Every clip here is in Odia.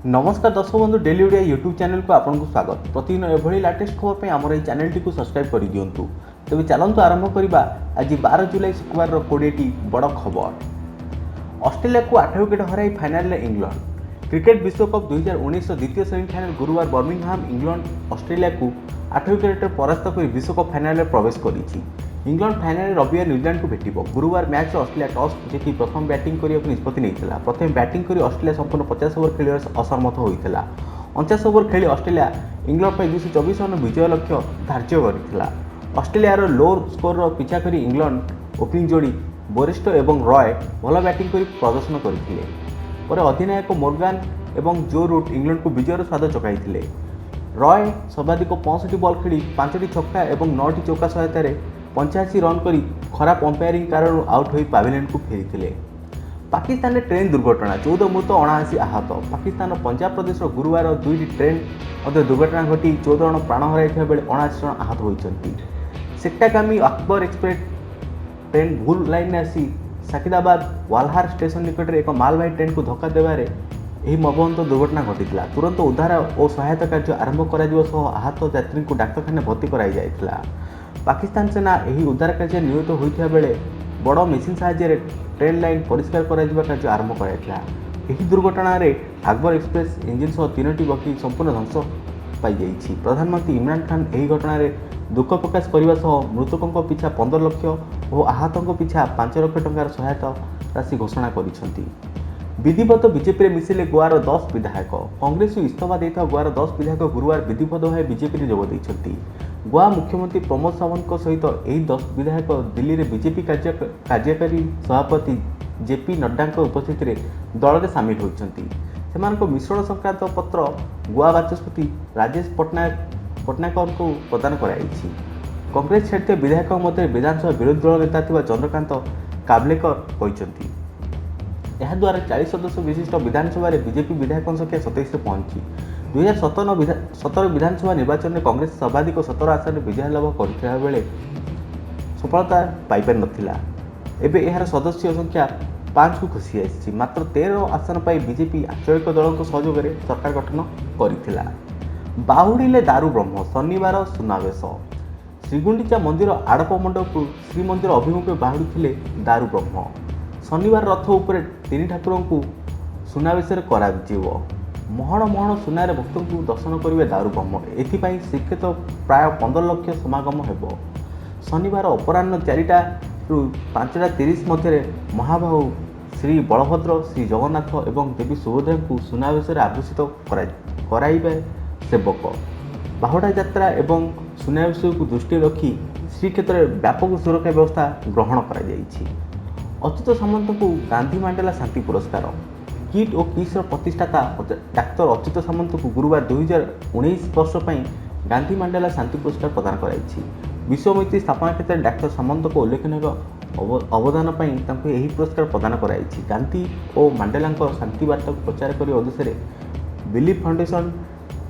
नमस्कार दर्शक बंधु डेली ओडिया यूट्यूब चैनल को आपको स्वागत। प्रतिदिन एभली लेटेस्ट खबर पे आमर ये चैनल टी सब्सक्राइब कर दिंतु। तेज चलतु आरंभ करवा आज 12 जुलाई शुक्रवार 20टी बड़ खबर। ऑस्ट्रेलिया को 8 विकेट हराई फाइनाल में इंग्लैंड। क्रिकेट विश्वकप 2019 द्वितीय सेमिफाइनाल गुरुवार बर्मिंघहाम इंग्लैंड ऑस्ट्रेलिया को 8 विकेट परास्त कर विश्वकप फाइनाल में प्रवेश करिछि। इंग्लैंड फाइनाल रविवार न्यूजीलैंड को भेटिबो। गुरुवार मैच ऑस्ट्रेलिया टॉस जीति प्रथम बैटिंग करने निष्पत्ति नहीं। प्रथम बैटिंग कर ऑस्ट्रेलिया संपूर्ण 50 ओवर खेल असमर्थ होता। 49 ओवर खेली ऑस्ट्रेलिया इंग्लैंड पर 224 रन विजय लक्ष्य धार्य करथिला। ऑस्ट्रेलियार लो स्कोर पिछा कर इंग्लैंड ओपनिंग जोड़ी बोरिस्ट एवं रॉय भल बैटिंग कर प्रदर्शन करथिले। पर अधिनायक मोर्गान एवं जो रूट इंग्लैंड को विजयर स्वाद चकाई। रॉय सर्वाधिक 65 बॉल खेली 5टी छक्का और 9टी चौका सहायतार 85 रन कर खराब अंपायरिंग कारण आउट हो पाविलियन को फेरी। पाकिस्तान में ट्रेन दुर्घटना 14 मृत 79 आहत। पाकिस्तान पंजाब प्रदेश गुरुवार 2टी ट्रेन दुर्घटना घटी 14 जन प्राण हर बेले 79 जन आहत होती। सेक्टागामी अकबर एक्सप्रेस ट्रेन भूल लाइन आसी साकिदाबाद वालहार स्टेशन निकट में एक मालवाही ट्रेन को धक्का देवारे यह मर्मन्त दुर्घटना घटी। तुरंत उद्धार और सहायता कार्य आरंभ कर आहत यात्री को डाक्तखाना भर्ती कराई। पाकिस्तान सेना यही उद्धार कार्य नियोजित होता बेले बड़ मेसीन साहाय्य ट्रेन लाइन परिष्कार कार्य आरंभ कराइला। यही दुर्घटना अकबर एक्सप्रेस इंजिन सह 3टी बगी संपूर्ण ध्वंस पाई। प्रधानमंत्री इमरान खान यही घटना दुख प्रकाश करने सह मृतकों पिछा 15 लाख और आहतों पिछा 5 लाख टंकार सहायता राशि घोषणा कर। विधिवत बीजेपी में मिसिले गोवार 10 विधायक। कांग्रेस इस्तीफा देता गोवार 10 विधायक गुरुवार विधिवत भाव बीजेपी में जोग देते। गोवा मुख्यमंत्री प्रमोद सावंत सहित यही 10 विधायक दिल्ली में बीजेपी कार्यकारी सभापति जेपी नड्डा उपस्थित दल में सामिल होती। मिश्रण संक्रांत पत्र गोवा बाचस्पति राजेश पट्टनायक को प्रदान कराई। कांग्रेस छाड़ते विधायक मध्य विधानसभा विरोधी दल नेता थिबा चंद्रकांत काबलेकर कहते याद्वारा 40 सदस्य विशिष्ट विधानसभा बीजेपी विधायकों संख्या 27 पहुंची। 2017 विधानसभा निर्वाचन में कांग्रेस सर्वाधिक 17 आसन में विजय लाभ करथिबा बेले सफलता पाइपर नथिला। एबे एहार सदस्य संख्या 5 को खसी आसी। मात्र 13 आसन पर बीजेपी आंचलिक दलों को सहयोग में सरकार गठन करथिला। बाहुड़िले दारू ब्रह्म शनिवार सुनावेश। श्रीगुंडीचा मंदिर आड़प मंडप श्रीमंदिर अभिमुखे बाहुड़ी दारू ब्रह्म। शनिवार रथ उपर 3 ठाकुर को सुनावेश महण महण सुनार भक्तों को दर्शन करेंगे दारू ब्रह्म। एथिपाई श्रीक्षेत्र प्राय 15 लाख समागम होब। शनिवार अपराह्न 4टा रु 5:30 मध्य महाबाहु श्री बलभद्र श्री जगन्नाथ एवं देवी सुभद्रा को सुनावेश आभूषित कराइबे सेवक। बाहुड़ा यात्रा एवं सुनावेश को दृष्टि रखी श्रीक्षेत्र में व्यापक सुरक्षा व्यवस्था ग्रहण कर। अच्युत सामंत को गांधी मांडेला शांति पुरस्कार। किट और किस प्रतिष्ठाता डाक्तर अच्युत सामंत को गुरुवार 2019 वर्ष पर गांधी मांडेला शांति पुरस्कार प्रदान कराई। विश्वमैत्री स्थापना क्षेत्र में डाक्तर सामंत को उल्लेखनीय अवदान पर यही पुरस्कार प्रदान कराई। गांधी और मांडेला शांति वार्ता को प्रचार करने उद्देश्य बिलीफ फाउंडेशन,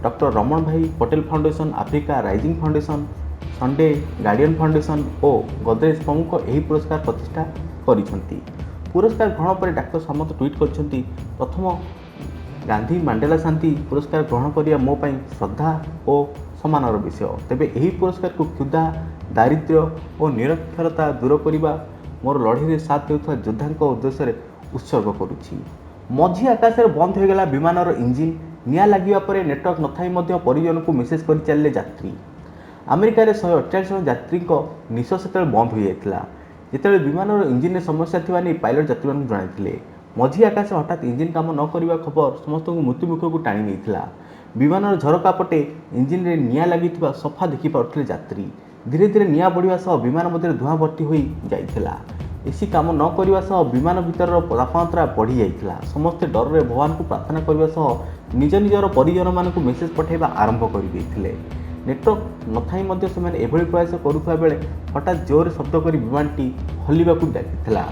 डॉक्टर रमण भाई Patel foundation, Africa rising foundation, Sunday guardian foundation और गोदरेज प्रमुख यही पुरस्कार प्रतिष्ठा करिसेंती। पुरस्कार ग्रहण पर डाक्टर सामंत ट्वीट करछंती, प्रथम गांधी मांडेला शांति पुरस्कार ग्रहण करिया मो पई श्रद्धा और सम्मानर विषय। तेबे यही पुरस्कार को क्षुधा दारिद्र्य और निरक्षरता दूर करने मोर लड़ाई साथ देउथवा योद्धा उद्देश्य उत्सर्ग करुछि। मझी आकाश बंद हो गला विमानर इंजिन। निया लगिबा परे नेटवर्क नथाई मध्य परिजन को मेसेज कर चलले यात्री। अमेरिका 148 जन यात्री निश्वास बंद हो जाता जिते विमानर इंजिन समस्या थी नहीं पायलट यात्री जन। मझी आकाश हठात इंजिन काम न करने खबर समस्त मृत्युमुख को टाणी नहीं। विमानर झरका पटे इंजिन रे निया लगी सफा देखि पारुथिले यात्री। धीरे धीरे निया बढ़िया सह विमान मध्य धुआं भर्ती हो जाइथिला। एसी काम न करने सह विमान भीतर तापमात्रा बढ़ी जाइथिला। समस्ते डर रे भगवान को प्रार्थना करने सह निज निजर परिजन मानक मेसेज पठाइबा आरंभ कर देइथिले। नेटवर्क नथाई मध्य से एभली प्रयास करुवा बेले हठात जोर शब्द कर विमानटी हल्लाकू डाकिथिला।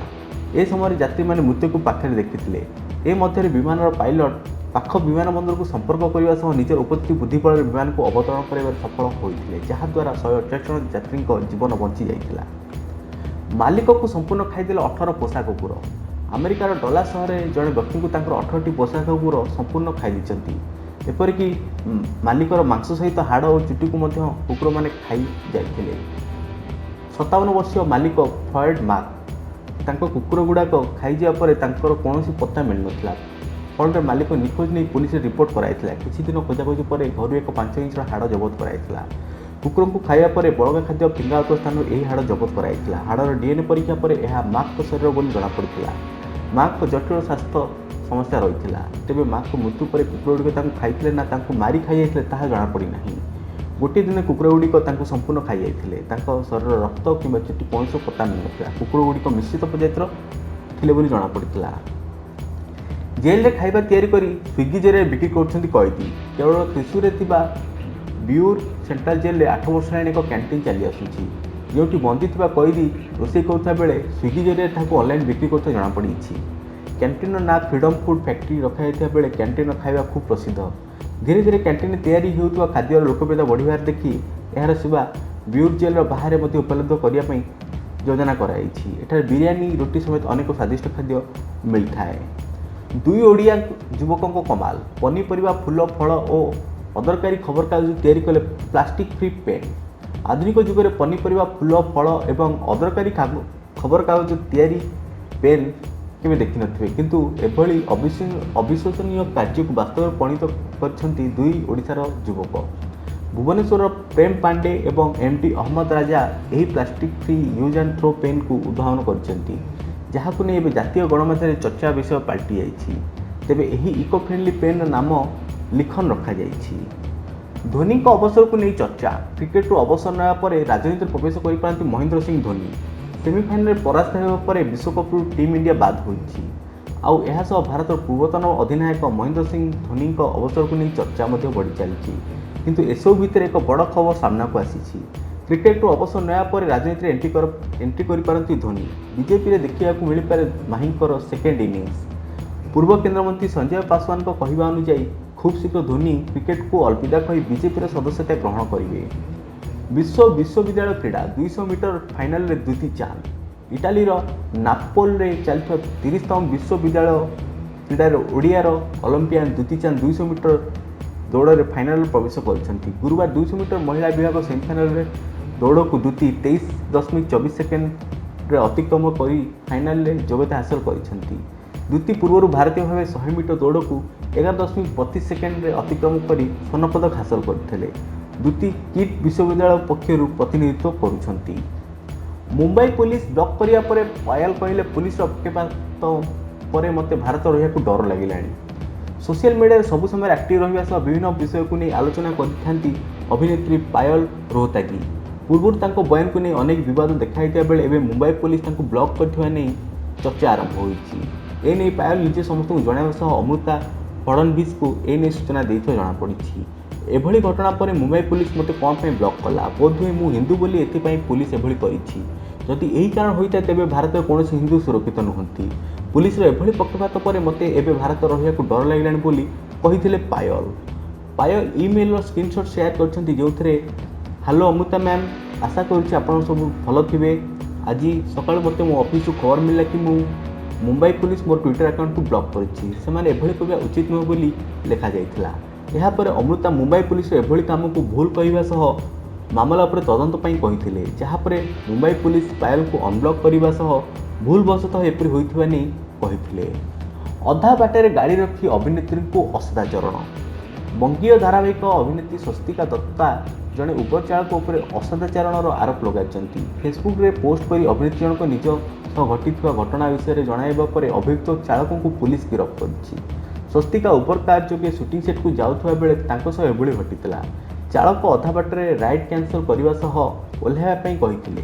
ए समय यात्री मैंने मृत्यु को पाखे देखिथिले। ए मध्य विमान पायलट पाख विमान बंदर को संपर्क करने सह निजर उपस्थिति बुद्धि बल विमान को अवतरण कर सफल होते जहाद्वारा 148 जन यात्री जीवन बंची जाइथिला। मालिक को संपूर्ण खाईदे 18 पोषा कुकुर। ଆମେରିକାର ଡଲା ସହରରେ ଜଣେ ବ୍ୟକ୍ତିଙ୍କୁ ତାଙ୍କର 18ଟି ପୋଷା କୁକୁର ସମ୍ପୂର୍ଣ୍ଣ ଖାଇ ଦେଇଛନ୍ତି। ଏପରିକି ମାଲିକର ମାଂସ ସହିତ ହାଡ଼ ଓ ଚୁଟିକୁ ମଧ୍ୟ କୁକୁରମାନେ ଖାଇ ଯାଇଥିଲେ। 57 ବର୍ଷୀୟ ମାଲିକ ଫ୍ଲଏଡ୍ ମାର୍କ ତାଙ୍କ କୁକୁର ଗୁଡ଼ାକ ଖାଇଯିବା ପରେ ତାଙ୍କର କୌଣସି ପତ୍ତା ମିଳିନଥିଲା। ଫଳରେ ମାଲିକ ନିଖୋଜ ନେଇ ପୁଲିସରେ ରିପୋର୍ଟ କରାଯାଇଥିଲା। କିଛି ଦିନ ଖୋଜାଖୋଜି ପରେ ଘରୁ ଏକ 5 ଇଞ୍ଚର ହାଡ଼ ଜବତ କରାଯାଇଥିଲା। କୁକୁରଙ୍କୁ ଖାଇବା ପରେ ବଳକା ଖାଦ୍ୟ ଫିଙ୍ଗା ହେଉଥିବା ସ୍ଥାନରୁ ଏହି ହାଡ଼ ଜବତ କରାଯାଇଥିଲା। ହାଡ଼ର DNA ପରୀକ୍ଷା ପରେ ଏହା ମାର୍କଙ୍କ ଶରୀର ବୋଲି ଜଣାପଡ଼ିଥିଲା। ମାର୍କଙ୍କ ଜଟିଳ ସ୍ୱାସ୍ଥ୍ୟ ସମସ୍ୟା ରହିଥିଲା। ତେବେ ମାର୍କଙ୍କ ମୃତ୍ୟୁ ପରେ କୁକୁରଗୁଡ଼ିକ ତାଙ୍କୁ ଖାଇଥିଲେ ନା ତାଙ୍କୁ ମାରି ଖାଇଯାଇଥିଲେ ତାହା ଜଣାପଡ଼ିନାହିଁ। ଗୋଟିଏ ଦିନ କୁକୁରଗୁଡ଼ିକ ତାଙ୍କୁ ସମ୍ପୂର୍ଣ୍ଣ ଖାଇଯାଇଥିଲେ। ତାଙ୍କ ଶରୀରର ରକ୍ତ କିମ୍ବା ଚୁଟି କୌଣସି ପତ୍ତା ମିଳିନଥିଲା। କୁକୁରଗୁଡ଼ିକ ମିଶ୍ରିତ ପ୍ରଜାତିର ଥିଲେ ବୋଲି ଜଣାପଡ଼ିଥିଲା। ଜେଲରେ ଖାଇବା ତିଆରି କରି ସ୍ୱିଗି ଜରିଆରେ ବିକ୍ରି କରୁଛନ୍ତି କଏଦୀ। କେବଳ ତ୍ରିଶୂରରେ ଥିବା ବିୟୁର ସେଣ୍ଟ୍ରାଲ ଜେଲରେ 8 ବର୍ଷ ହେଲାଣି ଏକ କ୍ୟାଣ୍ଟିନ୍ ଚାଲି ଆସୁଛି, ଯେଉଁଠି ବନ୍ଦୀ ଥିବା କଏଦୀ ରୋଷେଇ କରୁଥିବା ବେଳେ ସ୍ୱିଗି ଜରିଆରେ ତାହାକୁ ଅନଲାଇନ୍ ବିକ୍ରି କରୁଥିବା ଜଣାପଡ଼ିଛି। କ୍ୟାଣ୍ଟିନ୍ର ନାଁ ଫ୍ରିଡମ୍ ଫୁଡ୍ ଫ୍ୟାକ୍ଟ୍ରି ରଖାଯାଇଥିବା ବେଳେ କ୍ୟାଣ୍ଟିନ୍ର ଖାଇବା ଖୁବ୍ ପ୍ରସିଦ୍ଧ। ଧୀରେ ଧୀରେ କ୍ୟାଣ୍ଟିନ୍ରେ ତିଆରି ହେଉଥିବା ଖାଦ୍ୟର ଲୋକପ୍ରିୟତା ବଢ଼ିବାରେ ଦେଖି ଏହାର ସେବା ବିୟୁର ଜେଲର ବାହାରେ ମଧ୍ୟ ଉପଲବ୍ଧ କରିବା ପାଇଁ ଯୋଜନା କରାଯାଇଛି। ଏଠାରେ ବିରିୟାନୀ, ରୁଟି ସମେତ ଅନେକ ସ୍ୱାଦିଷ୍ଟ ଖାଦ୍ୟ ମିଳିଥାଏ। 2 ଓଡ଼ିଆ ଯୁବକଙ୍କ କମାଲ। ପନିପରିବା, ଫୁଲ, ଫଳ ଓ ଅଦରକାରୀ ଖବରକାଗଜ ତିଆରି କଲେ ପ୍ଲାଷ୍ଟିକ୍ ଫ୍ରି ପେନ୍। ଆଧୁନିକ ଯୁଗରେ ପନିପରିବା, ଫୁଲ, ଫଳ ଏବଂ ଅଦରକାରୀ ଖବରକାଗଜ ତିଆରି ପେନ୍ କେବେ ଦେଖିନଥିବେ, କିନ୍ତୁ ଏଭଳି ଅବିଶ୍ୱସନୀୟ କାର୍ଯ୍ୟକୁ ବାସ୍ତବରେ ପରିଣତ କରିଛନ୍ତି 2 ଓଡ଼ିଶାର ଯୁବକ। ଭୁବନେଶ୍ୱରର ପ୍ରେମ ପାଣ୍ଡେ ଏବଂ MD ଅହମ୍ମଦ ରାଜା ଏହି plastic free use and throw ପେନ୍କୁ ଉଦ୍ଭାବନ କରିଛନ୍ତି, ଯାହାକୁ ନେଇ ଏବେ ଜାତୀୟ ଗଣମାଧ୍ୟମରେ ଚର୍ଚ୍ଚା ବିଷୟ ପାଲଟିଯାଇଛି। ତେବେ ଏହି ଇକୋ ଫ୍ରେଣ୍ଡଲି ପେନ୍ର ନାମ ଲିଖନ ରଖାଯାଇଛି। ଧୋନିଙ୍କ ଅବସରକୁ ନେଇ ଚର୍ଚ୍ଚା। କ୍ରିକେଟରୁ ଅବସର ନେବା ପରେ ରାଜନୀତିରେ ପ୍ରବେଶ କରିପାରନ୍ତି ମହେନ୍ଦ୍ର ସିଂ ଧୋନି। ସେମିଫାଇନାଲରେ ପରାସ୍ତ ହେବା ପରେ ବିଶ୍ୱକପ୍ରୁ ଟିମ୍ ଇଣ୍ଡିଆ ବାଦ୍ ହୋଇଛି। ଆଉ ଏହା ସହ ଭାରତର ପୂର୍ବତନ ଅଧିନାୟକ ମହେନ୍ଦ୍ର ସିଂ ଧୋନିଙ୍କ ଅବସରକୁ ନେଇ ଚର୍ଚ୍ଚା ମଧ୍ୟ ବଢ଼ି ଚାଲିଛି। କିନ୍ତୁ ଏସବୁ ଭିତରେ ଏକ ବଡ଼ ଖବର ସାମ୍ନାକୁ ଆସିଛି। କ୍ରିକେଟରୁ ଅବସର ନେବା ପରେ ରାଜନୀତିରେ ଏଣ୍ଟ୍ରି କରିପାରନ୍ତି ଧୋନି। ବିଜେପିରେ ଦେଖିବାକୁ ମିଳିପାରେ ମାହିଙ୍କର ସେକେଣ୍ଡ ଇନିଂସ। ପୂର୍ବ କେନ୍ଦ୍ରମନ୍ତ୍ରୀ ସଞ୍ଜୟ ପାସୱାନଙ୍କ କହିବା ଅନୁଯାୟୀ ଖୁବ୍ ଶୀଘ୍ର ଧୋନି କ୍ରିକେଟକୁ ଅଲବିଦା କହି ବିଜେପିର ସଦସ୍ୟତା ଗ୍ରହଣ କରିବେ। ବିଶ୍ୱବିଦ୍ୟାଳୟ କ୍ରୀଡ଼ା 200 ମିଟର ଫାଇନାଲରେ ଦ୍ୟୁତି ଚାନ୍ଦ। ଇଟାଲୀର ନାପୋଲରେ ଚାଲିଥିବା 30ତମ ବିଶ୍ୱବିଦ୍ୟାଳୟ କ୍ରୀଡ଼ାରେ ଓଡ଼ିଆର ଅଲମ୍ପିଆନ୍ ଦ୍ୟୁତି ଚାନ୍ଦ 200 ମିଟର ଦୌଡ଼ରେ ଫାଇନାଲରେ ପ୍ରବେଶ କରିଛନ୍ତି। ଗୁରୁବାର 200 ମିଟର ମହିଳା ବିଭାଗ ସେମିଫାଇନାଲରେ ଦୌଡ଼କୁ ଦ୍ୟୁତି 23.24 ସେକେଣ୍ଡରେ ଅତିକ୍ରମ କରି ଫାଇନାଲରେ ଯୋଗ୍ୟତା ହାସଲ କରିଛନ୍ତି। ଦ୍ୟୁତି ପୂର୍ବରୁ ଭାରତୀୟ ଭାବେ 100 ମିଟର ଦୌଡ଼କୁ 11.32 ସେକେଣ୍ଡରେ ଅତିକ୍ରମ କରି ସ୍ୱର୍ଣ୍ଣପଦକ ହାସଲ କରିଥିଲେ। ଦ୍ୟୁତି କିଟ୍ ବିଶ୍ୱବିଦ୍ୟାଳୟ ପକ୍ଷରୁ ପ୍ରତିନିଧିତ୍ୱ କରୁଛନ୍ତି। ମୁମ୍ବାଇ ପୁଲିସ ବ୍ଲକ୍ କରିବା ପରେ ପାୟଲ କହିଲେ, ପୁଲିସର ପକ୍ଷପାତ ପରେ ମୋତେ ଭାରତ ରହିବାକୁ ଡର ଲାଗିଲାଣି। ସୋସିଆଲ ମିଡ଼ିଆରେ ସବୁ ସମୟରେ ଆକ୍ଟିଭ ରହିବା ସହ ବିଭିନ୍ନ ବିଷୟକୁ ନେଇ ଆଲୋଚନା କରିଥାନ୍ତି ଅଭିନେତ୍ରୀ ପାୟଲ ରୋହତାଗୀ। ପୂର୍ବରୁ ତାଙ୍କ ବୟାନକୁ ନେଇ ଅନେକ ବିବାଦ ଦେଖାଯାଇଥିବା ବେଳେ ଏବେ ମୁମ୍ବାଇ ପୁଲିସ ତାଙ୍କୁ ବ୍ଲକ୍ କରିଥିବା ନେଇ ଚର୍ଚ୍ଚା ଆରମ୍ଭ ହୋଇଛି। ଏନେଇ ପାୟଲ ନିଜେ ସମସ୍ତଙ୍କୁ ଜଣାଇବା ସହ ଅମୃତା ଫଡ଼ନଭିସଙ୍କୁ ଏନେଇ ସୂଚନା ଦେଇଥିବା ଜଣାପଡ଼ିଛି। ଏଭଳି ଘଟଣା ପରେ ମୁମ୍ବାଇ ପୁଲିସ ମୋତେ କ'ଣ ପାଇଁ ବ୍ଲକ୍ କଲା? ବୋଧହୁଏ ମୁଁ ହିନ୍ଦୁ ବୋଲି ଏଥିପାଇଁ ପୁଲିସ ଏଭଳି କରିଛି। ଯଦି ଏହି କାରଣ ହୋଇଥାଏ ତେବେ ଭାରତରେ କୌଣସି ହିନ୍ଦୁ ସୁରକ୍ଷିତ ନୁହନ୍ତି। ପୁଲିସର ଏଭଳି ପକ୍ଷପାତ ପରେ ମୋତେ ଏବେ ଭାରତ ରହିବାକୁ ଡର ଲାଗିଲାଣି ବୋଲି କହିଥିଲେ ପାୟଲ। ପାୟଲ ଇମେଲର ସ୍କ୍ରିନଶଟ୍ ସେୟାର କରିଛନ୍ତି, ଯେଉଁଥିରେ ହ୍ୟାଲୋ ଅମୃତା ମ୍ୟାମ୍, ଆଶା କରୁଛି ଆପଣ ସବୁ ଭଲ ଥିବେ। ଆଜି ସକାଳୁ ମୋତେ ମୋ ଅଫିସରୁ ଖବର ମିଳିଲା କି ମୁମ୍ବାଇ ପୁଲିସ ମୋର ଟ୍ୱିଟର ଆକାଉଣ୍ଟକୁ ବ୍ଲକ୍ କରିଛି। ସେମାନେ ଏଭଳି କରିବା ଉଚିତ ନୁହେଁ ବୋଲି ଲେଖାଯାଇଥିଲା। ଏହାପରେ ଅମୃତା ମୁମ୍ବାଇ ପୁଲିସର ଏଭଳି କାମକୁ ଭୁଲ କହିବା ସହ ମାମଲା ଉପରେ ତଦନ୍ତ ପାଇଁ କହିଥିଲେ, ଯାହାପରେ ମୁମ୍ବାଇ ପୁଲିସ ପାୟଲଙ୍କୁ ଅନବ୍ଲକ୍ କରିବା ସହ ଭୁଲବଶତଃ ଏପରି ହୋଇଥିବା ନେଇ କହିଥିଲେ। ଅଧା ବାଟରେ ଗାଡ଼ି ରଖି ଅଭିନେତ୍ରୀଙ୍କୁ ଅସଦାଚରଣ। ବଙ୍ଗୀୟ ଧାରାବାହିକ ଅଭିନେତ୍ରୀ ସ୍ୱସ୍ତିକା ଦତ୍ତା ଜଣେ ଉବର ଚାଳକ ଉପରେ ଅସଦାଚରଣର ଆରୋପ ଲଗାଇଛନ୍ତି। ଫେସବୁକ୍ରେ ପୋଷ୍ଟ କରି ଅଭିନେତ୍ରୀ ଜଣକ ନିଜ ସହ ଘଟିଥିବା ଘଟଣା ବିଷୟରେ ଜଣାଇବା ପରେ ଅଭିଯୁକ୍ତ ଚାଳକଙ୍କୁ ପୁଲିସ ଗିରଫ କରିଛି। ସ୍ୱସ୍ତିକା ଉବର କାର୍ ଯୋଗେ ସୁଟିଂ ସେଟ୍କୁ ଯାଉଥିବା ବେଳେ ତାଙ୍କ ସହ ଏଭଳି ଘଟିଥିଲା। ଚାଳକ ଅଧା ବାଟରେ ରାଇଡ୍ କ୍ୟାନ୍ସଲ କରିବା ସହ ଓହ୍ଲାଇବା ପାଇଁ କହିଥିଲେ।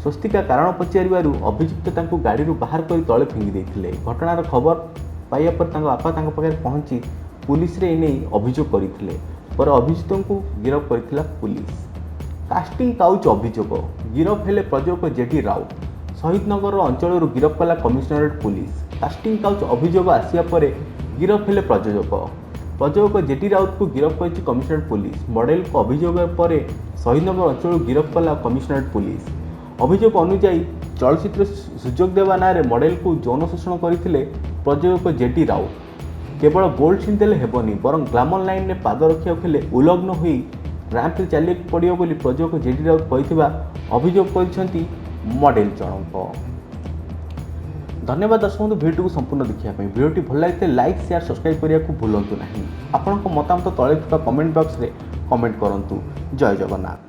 ସ୍ୱସ୍ତିକା କାରଣ ପଚାରିବାରୁ ଅଭିଯୁକ୍ତ ତାଙ୍କୁ ଗାଡ଼ିରୁ ବାହାର କରି ତଳେ ଫିଙ୍ଗି ଦେଇଥିଲେ। ଘଟଣାର ଖବର ପାଇବା ପରେ ତାଙ୍କ ବାପା ତାଙ୍କ ପାଖରେ ପହଞ୍ଚି ପୁଲିସରେ ଏନେଇ ଅଭିଯୋଗ କରିଥିଲେ। ପରେ ଅଭିଯୁକ୍ତଙ୍କୁ ଗିରଫ କରିଥିଲା ପୁଲିସ। କାଷ୍ଟିଂ କାଉଚ ଅଭିଯୋଗ। ଗିରଫ ହେଲେ ପ୍ରଯୋଜକ ଜେଡି ରାଉତ। ଶହୀଦନଗର ଅଞ୍ଚଳରୁ ଗିରଫ କଲା କମିଶନରେଟ୍ ପୁଲିସ। କାଷ୍ଟିଂ କାଉଚ ଅଭିଯୋଗ ଆସିବା ପରେ ଗିରଫ ହେଲେ ପ୍ରଯୋଜକ ଜେଡି ରାଉତଙ୍କୁ ଗିରଫ କରିଛି କମିଶନରେଟ୍ ପୁଲିସ। ମଡେଲଙ୍କ ଅଭିଯୋଗ ପରେ ଶହୀଦନଗର ଅଞ୍ଚଳରୁ ଗିରଫ କଲା କମିଶନରେଟ୍ ପୁଲିସ। ଅଭିଯୋଗ ଅନୁଯାୟୀ ଚଳଚ୍ଚିତ୍ର ସୁଯୋଗ ଦେବା ନାଁରେ ମଡେଲକୁ ଯୌନ ଶୋଷଣ କରିଥିଲେ ପ୍ରଯୋଜକ ଜେଡି ରାଉତ। କେବଳ ବୋଲ୍ଡ ଛିଣ୍ଡିଦେଲେ ହେବନି, ବରଂ ଗ୍ଲାମର ଲାଇନ୍ରେ ପାଦ ରଖିବାକୁ ହେଲେ ଉଲଗ୍ନ ହୋଇ ରାମ୍ପରେ ଚାଲିବାକୁ ପଡ଼ିବ ବୋଲି ପ୍ରଯୋଜକ ଜେଡି ରାଉତ କହିଥିବା ଅଭିଯୋଗ କରିଛନ୍ତି ମଡେଲ ଜଣକ। ଧନ୍ୟବାଦ ଦର୍ଶକ ବନ୍ଧୁ, ଭିଡ଼ିଓଟିକୁ ସମ୍ପୂର୍ଣ୍ଣ ଦେଖିବା ପାଇଁ। ଭିଡ଼ିଓଟି ଭଲ ଲାଗିଥିଲେ ଲାଇକ୍, ସେୟାର, ସବସ୍କ୍ରାଇବ୍ କରିବାକୁ ଭୁଲନ୍ତୁ ନାହିଁ। ଆପଣଙ୍କ ମତାମତ ତଳେ ଥିବା କମେଣ୍ଟ ବକ୍ସରେ କମେଣ୍ଟ କରନ୍ତୁ। ଜୟ ଜଗନ୍ନାଥ।